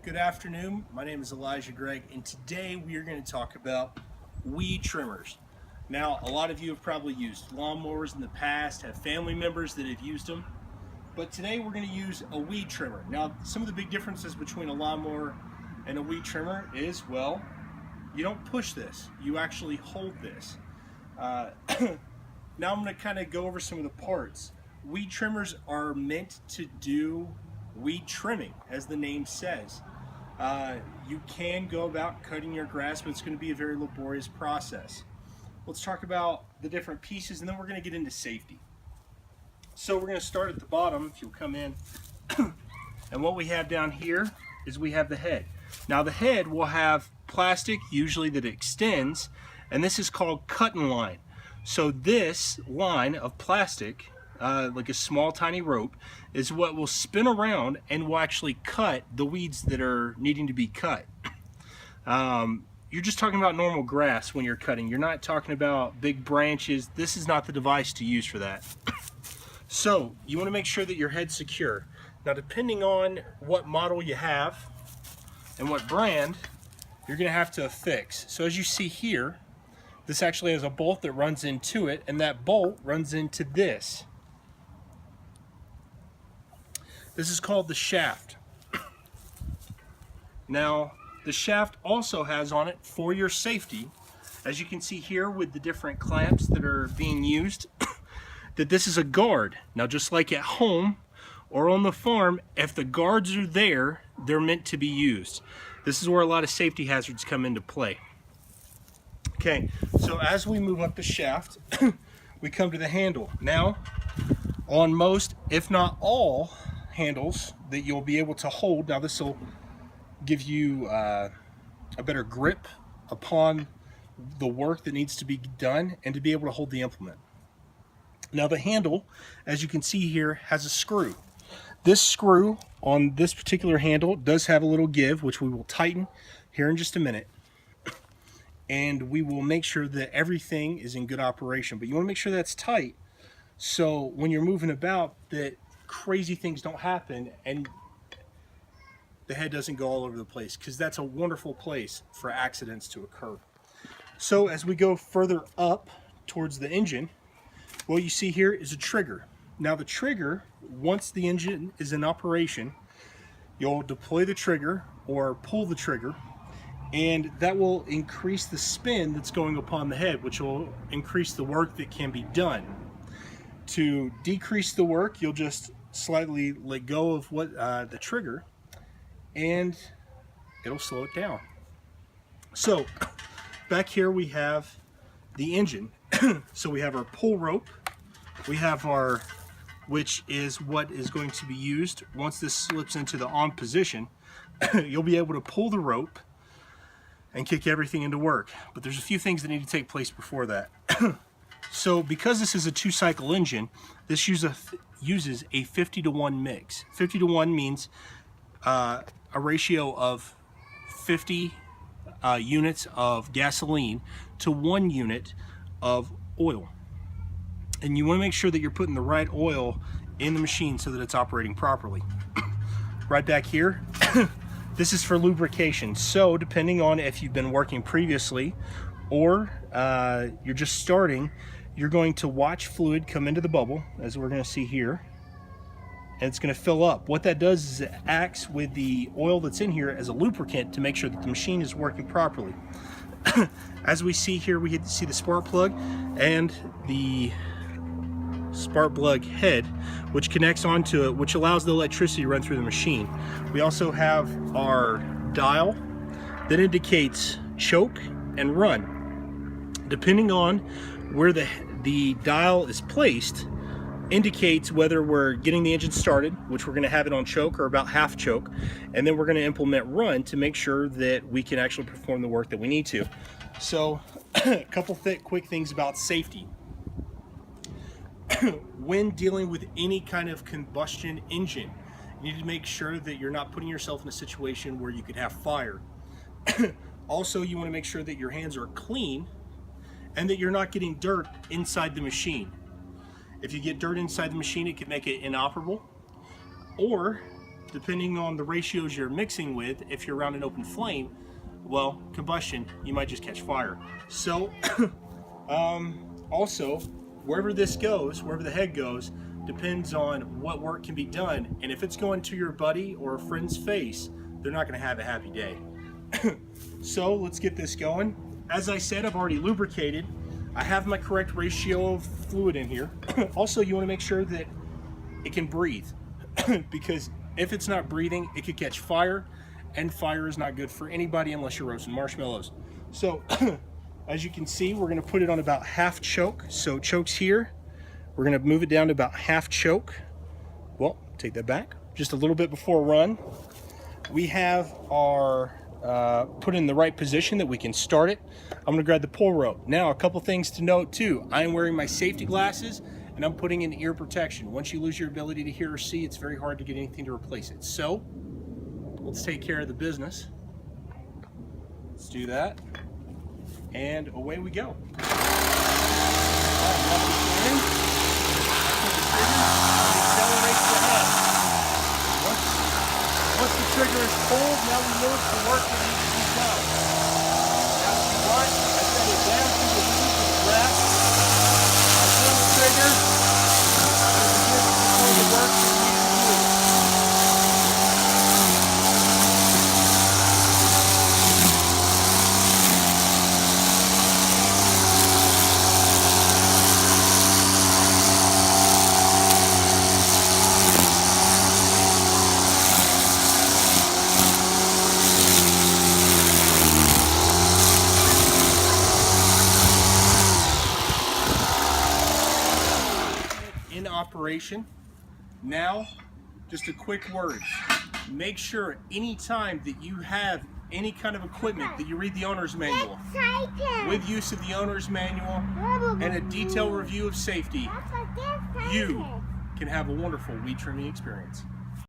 Good afternoon. My name is Elijah Gregg, and today we are going to talk about weed trimmers. Now, a lot of you have probably used lawnmowers in the past, have family members that have used them, but today we're going to use a weed trimmer. Now, some of the big differences between a lawnmower and a weed trimmer is, well, you don't push this, you actually hold this. Now I'm going to kind of go over some of the parts. Weed trimmers are meant to do weed trimming, as the name says. You can go about cutting your grass, but it's going to be a very laborious process. Let's talk about the different pieces, and then we're going to get into safety. So we're going to start at the bottom, if you'll come in. And what we have down here is we have the head. Now the head will have plastic, usually that extends, and this is called cutting line. So this line of plastic, like a small tiny rope, is what will spin around and will actually cut the weeds that are needing to be cut. You're just talking about normal grass when you're cutting. You're not talking about big branches. This is not the device to use for that. So you want to make sure that your head's secure. Now, depending on what model you have and what brand, you're going to have to affix. So as you see here, this actually has a bolt that runs into it, and that bolt runs into this. This is called the shaft. Now, the shaft also has on it, for your safety, as you can see here with the different clamps that are being used, that this is a guard. Now, just like at home or on the farm, if the guards are there, they're meant to be used. This is where a lot of safety hazards come into play. Okay, so as we move up the shaft, we come to the handle. Now, on most, if not all, handles that you'll be able to hold, now this will give you a better grip upon the work that needs to be done and to be able to hold the implement. Now the handle, as you can see here, has a screw. This screw on this particular handle does have a little give, which we will tighten here in just a minute. And we will make sure that everything is in good operation. But you want to make sure that's tight, so when you're moving about, that crazy things don't happen and the head doesn't go all over the place, because that's a wonderful place for accidents to occur. So as we go further up towards the engine, what you see here is a trigger. Now the trigger, once the engine is in operation, you'll deploy the trigger or pull the trigger, and that will increase the spin that's going upon the head, which will increase the work that can be done. To decrease the work, you'll just slightly let go of what the trigger, and it'll slow it down. So back here we have the engine. So we have our pull rope, we have our, which is what is going to be used once this slips into the on position. You'll be able to pull the rope and kick everything into work. But there's a few things that need to take place before that. So because this is a 2-cycle engine, this uses a 50-to-1 mix. 50-to-1 means a ratio of 50 units of gasoline to 1 unit of oil. And you want to make sure that you're putting the right oil in the machine so that it's operating properly. Right back here, this is for lubrication. So depending on if you've been working previously or you're just starting, you're going to watch fluid come into the bubble, as we're going to see here, and it's going to fill up. What that does is it acts with the oil that's in here as a lubricant to make sure that the machine is working properly. As we see here, we see the spark plug and the spark plug head, which connects onto it, which allows the electricity to run through the machine. We also have our dial that indicates choke and run. Depending on where the dial is placed, indicates whether we're getting the engine started, which we're going to have it on choke or about half choke, and then we're going to implement run to make sure that we can actually perform the work that we need to. So a couple quick things about safety. When dealing with any kind of combustion engine, you need to make sure that you're not putting yourself in a situation where you could have fire. Also, you want to make sure that your hands are clean and that you're not getting dirt inside the machine. If you get dirt inside the machine, it can make it inoperable, or depending on the ratios you're mixing with, if you're around an open flame, well, combustion, you might just catch fire. So also, wherever this goes, wherever the head goes, depends on what work can be done. And if it's going to your buddy or a friend's face, they're not going to have a happy day. So let's get this going. As I said, I've already lubricated. I have my correct ratio of fluid in here. Also, you want to make sure that it can breathe, because if it's not breathing, it could catch fire, and fire is not good for anybody unless you're roasting marshmallows. So as you can see, we're going to put it on about half choke. So choke's here. We're going to move it down to about half choke. Well, take that back. Just a little bit before run. We have our put in the right position that we can start it. I'm going to grab the pull rope. Now, a couple things to note too. I am wearing my safety glasses and I'm putting in ear protection. Once you lose your ability to hear or see, it's very hard to get anything to replace it. So let's take care of the business. Let's do that. And away we go. Once the trigger is pulled, now we know it's the work that needs to be done. Now if you want, I set it down to the loop of the grab. I pull the trigger, and it begins to perform the work that we need to do. In operation. Now, just a quick word. Make sure anytime that you have any kind of equipment that you read the owner's manual. With use of the owner's manual and a detailed review of safety, you can have a wonderful weed trimming experience.